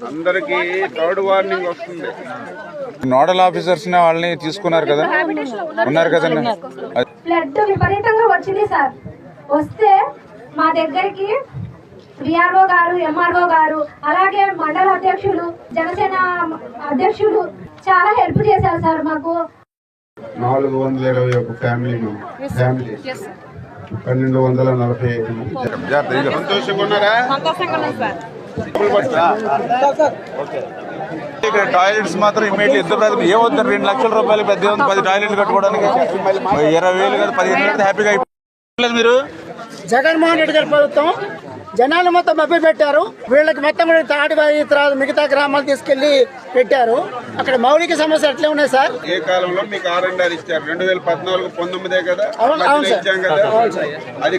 అందరికి third warning వస్తుంది. Nodal officers వాళ్ళని తీసుకున్నారు కదా, ఉన్నారు కదండి. బ్లడ్ విపరీతంగా వచ్చింది సార్. వస్తే మా దగ్గరికి విఆర్ఓ గారు, ఎంఆర్ఓ గారు, అలాగే మండల అధ్యక్షులు, జనసేన అధ్యక్షులు చాలా హెల్ప్ చేశారు సార్ మాకు. 421 ఫ్యామిలీ 1245 మంది. సంతోషంగా ఉన్నారా? ఇక్కడ టాయిలెట్స్ మాత్రం ఇమీడియట్లీ ఇద్దరు ఏమవుతారు, 2 లక్షల రూపాయలు పెద్ద 10 టాయిలెట్లు కట్టుకోవడానికి 20,000 కదా 15,000 హ్యాపీగా అయిపోలేదు. మీరు జగన్మోహన్ రెడ్డి గారి ప్రభుత్వం జనాలు మొత్తం మభ్య పెట్టారు. వీళ్ళకి మొత్తం తాటిబాయి తర్వాత మిగతా గ్రామాలు తీసుకెళ్లి పెట్టారు. అక్కడ మౌలిక సమస్యలు ఎట్లా ఉన్నాయి సార్? ఏ కాలంలో మీకు R&R ఇచ్చారు? 2014-19 కదా ఇచ్చాం కదా. అది